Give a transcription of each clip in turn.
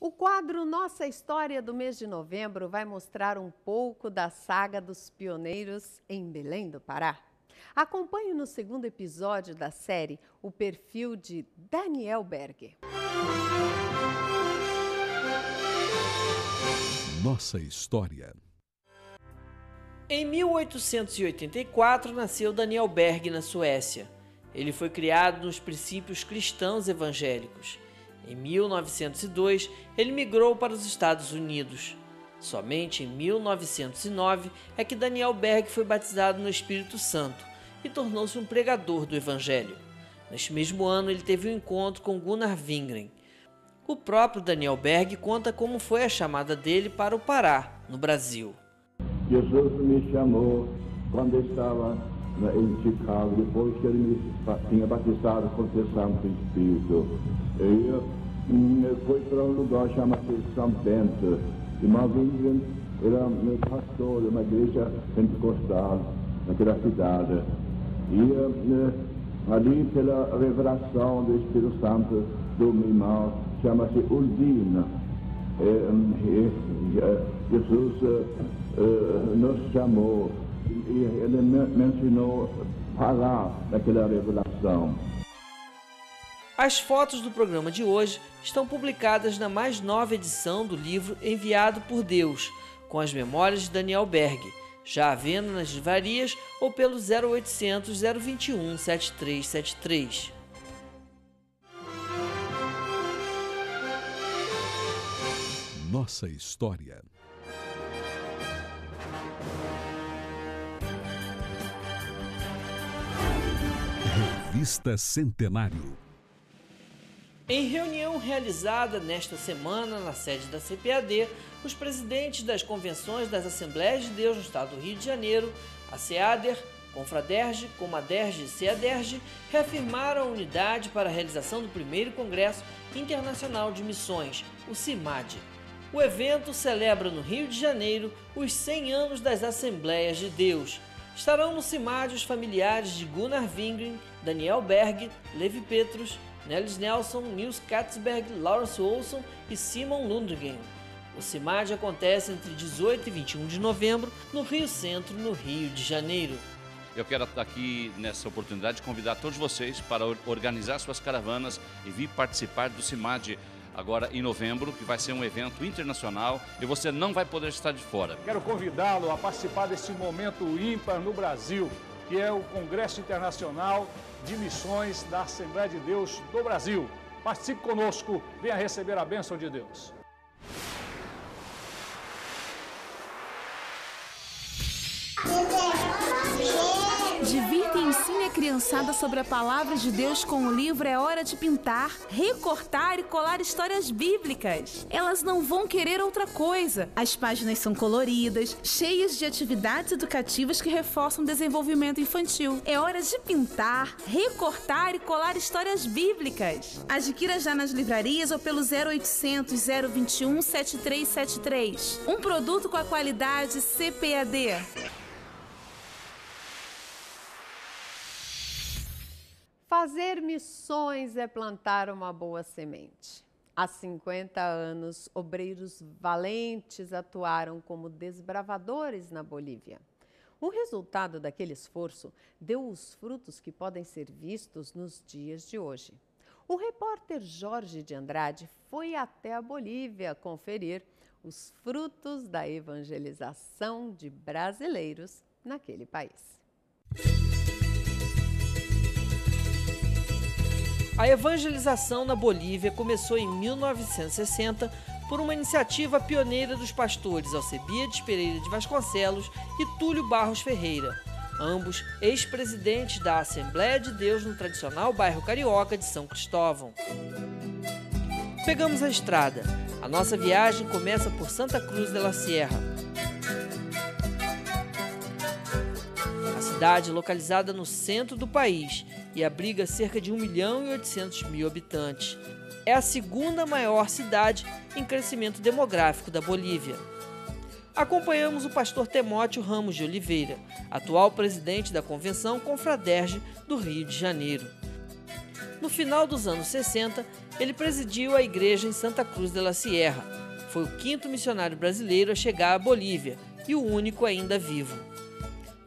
O quadro Nossa História do mês de novembro vai mostrar um pouco da saga dos pioneiros em Belém do Pará. Acompanhe no segundo episódio da série o perfil de Daniel Berg. Nossa História. Em 1884 nasceu Daniel Berg na Suécia. Ele foi criado nos princípios cristãos evangélicos. Em 1902, ele migrou para os Estados Unidos. Somente em 1909 é que Daniel Berg foi batizado no Espírito Santo e tornou-se um pregador do Evangelho. Neste mesmo ano, ele teve um encontro com Gunnar Wingren. O próprio Daniel Berg conta como foi a chamada dele para o Pará, no Brasil. Jesus me chamou quando estava em Chicago, depois que ele me tinha batizado com o Santo Espírito. Eu fui para um lugar chamado São Bento. E Wingren era meu pastor de uma igreja pentecostal naquela cidade. E ali, pela revelação do Espírito Santo do meu irmão, chama-se Undina. Jesus nos chamou e ele mencionou Pará naquela revelação. As fotos do programa de hoje estão publicadas na mais nova edição do livro Enviado por Deus, com as memórias de Daniel Berg, já à venda nas livrarias ou pelo 0800 021 7373. Nossa História. Revista Centenário. Em reunião realizada nesta semana na sede da CPAD, os presidentes das convenções das Assembleias de Deus no Estado do Rio de Janeiro, a SEADER, Confraderge, Comaderge e SEADERGE, reafirmaram a unidade para a realização do primeiro Congresso Internacional de Missões, o CIMAD. O evento celebra no Rio de Janeiro os 100 anos das Assembleias de Deus. Estarão no CIMAD os familiares de Gunnar Wingren, Daniel Berg, Levi Petrus, Nellis Nelson, Nils Katzberg, Lawrence Olson e Simon Lundgren. O CIMAD acontece entre 18 e 21 de novembro no Rio Centro, no Rio de Janeiro. Eu quero aqui, nessa oportunidade, convidar todos vocês para organizar suas caravanas e vir participar do CIMAD agora em novembro, que vai ser um evento internacional e você não vai poder estar de fora. Quero convidá-lo a participar desse momento ímpar no Brasil, que é o Congresso Internacional de Missões da Assembleia de Deus do Brasil. Participe conosco, venha receber a bênção de Deus. Divirta e ensine a criançada sobre a palavra de Deus com o livro É Hora de Pintar, Recortar e Colar Histórias Bíblicas. Elas não vão querer outra coisa. As páginas são coloridas, cheias de atividades educativas que reforçam o desenvolvimento infantil. É hora de pintar, recortar e colar histórias bíblicas. Adquira já nas livrarias ou pelo 0800 021 7373. Um produto com a qualidade CPAD. Fazer missões é plantar uma boa semente. Há 50 anos, obreiros valentes atuaram como desbravadores na Bolívia. O resultado daquele esforço deu os frutos que podem ser vistos nos dias de hoje. O repórter Jorge de Andrade foi até a Bolívia conferir os frutos da evangelização de brasileiros naquele país. A evangelização na Bolívia começou em 1960 por uma iniciativa pioneira dos pastores Alcebiades Pereira de Vasconcelos e Túlio Barros Ferreira, ambos ex-presidentes da Assembleia de Deus no tradicional bairro carioca de São Cristóvão. Pegamos a estrada. A nossa viagem começa por Santa Cruz de la Sierra. A cidade localizada no centro do país e abriga cerca de 1.800.000 habitantes. É a segunda maior cidade em crescimento demográfico da Bolívia. Acompanhamos o pastor Temóteo Ramos de Oliveira, atual presidente da Convenção Confraderge do Rio de Janeiro. No final dos anos 60, Ele presidiu a igreja em Santa Cruz de la Sierra. Foi o 5º missionário brasileiro a chegar à Bolívia e o único ainda vivo.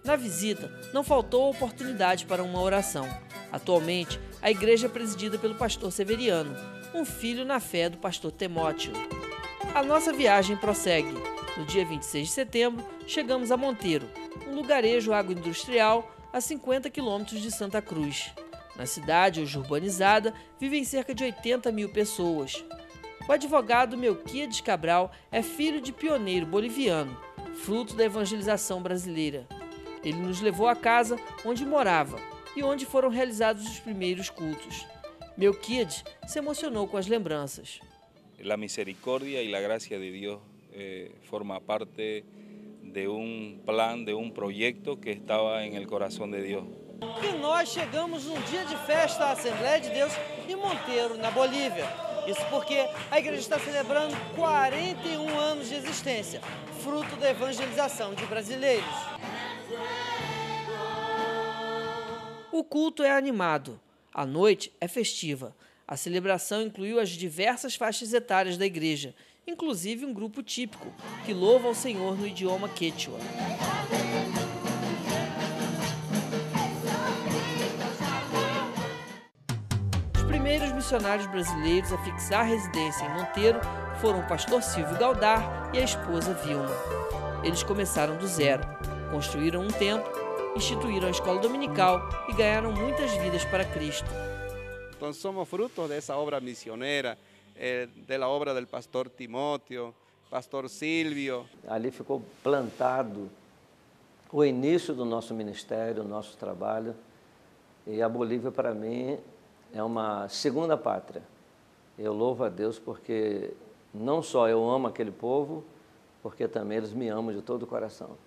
Na visita, não faltou oportunidade para uma oração. Atualmente, a igreja é presidida pelo pastor Severiano, um filho na fé do pastor Timóteo. A nossa viagem prossegue. No dia 26 de setembro, chegamos a Monteiro, um lugarejo agroindustrial a 50 quilômetros de Santa Cruz. Na cidade, hoje urbanizada, vivem cerca de 80 mil pessoas. O advogado Melquiades Cabral é filho de pioneiro boliviano, fruto da evangelização brasileira. Ele nos levou à casa onde morava e onde foram realizados os primeiros cultos. Melquiades se emocionou com as lembranças. A misericórdia e a graça de Deus forma parte de plan, de projeto que estava no coração de Deus. E nós chegamos num dia de festa à Assembleia de Deus em Monteiro, na Bolívia. Isso porque a igreja está celebrando 41 anos de existência, fruto da evangelização de brasileiros. O culto é animado, a noite é festiva. A celebração incluiu as diversas faixas etárias da igreja, inclusive um grupo típico, que louva ao Senhor no idioma quechua. Os primeiros missionários brasileiros a fixar residência em Monteiro foram o pastor Silvio Galdar e a esposa Vilma. Eles começaram do zero, construíram um templo, instituíram a escola dominical e ganharam muitas vidas para Cristo. Então somos frutos dessa obra missioneira, da obra do pastor Timóteo, pastor Silvio. Ali ficou plantado o início do nosso ministério, do nosso trabalho. E a Bolívia, para mim, é uma segunda pátria. Eu louvo a Deus porque não só eu amo aquele povo, porque também eles me amam de todo o coração.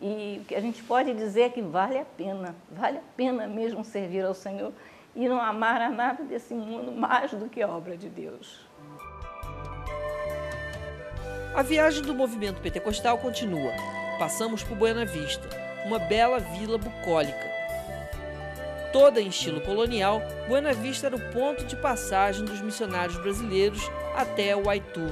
E o que a gente pode dizer é que vale a pena mesmo servir ao Senhor e não amar a nada desse mundo mais do que a obra de Deus. A viagem do movimento pentecostal continua. Passamos por Buena Vista, uma bela vila bucólica. Toda em estilo colonial, Buena Vista era o ponto de passagem dos missionários brasileiros até Huaytú.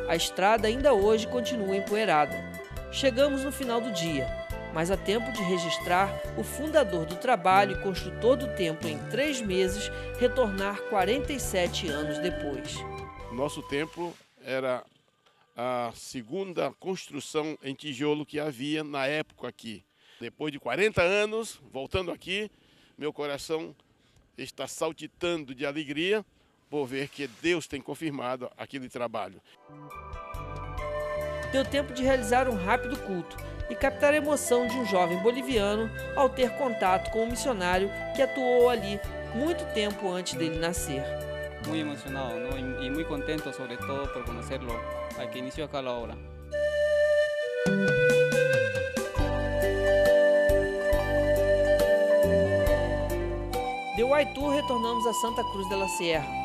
A estrada ainda hoje continua empoeirada. Chegamos no final do dia, mas há tempo de registrar o fundador do trabalho e construtor do templo em 3 meses retornar 47 anos depois. Nosso templo era a segunda construção em tijolo que havia na época aqui. Depois de 40 anos, voltando aqui, meu coração está saltitando de alegria por ver que Deus tem confirmado aquele trabalho. Deu tempo de realizar um rápido culto e captar a emoção de um jovem boliviano ao ter contato com um missionário que atuou ali muito tempo antes dele nascer. Muy emocionado, ¿no? y muy contento sobre todo por conocerlo al que inició acá la obra. De Huaytú retornamos a Santa Cruz de la Sierra.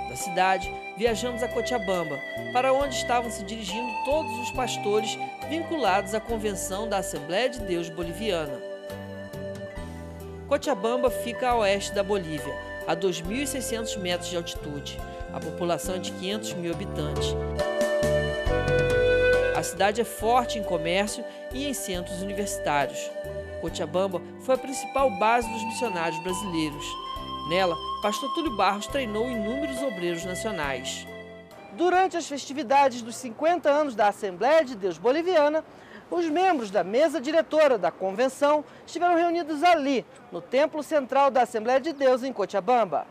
Da cidade, viajamos a Cochabamba, para onde estavam se dirigindo todos os pastores vinculados à Convenção da Assembleia de Deus Boliviana. Cochabamba fica a oeste da Bolívia, a 2.600 metros de altitude. A população é de 500 mil habitantes. A cidade é forte em comércio e em centros universitários. Cochabamba foi a principal base dos missionários brasileiros. Nela, pastor Túlio Barros treinou inúmeros obreiros nacionais. Durante as festividades dos 50 anos da Assembleia de Deus Boliviana, os membros da mesa diretora da convenção estiveram reunidos ali, no Templo Central da Assembleia de Deus, em Cochabamba.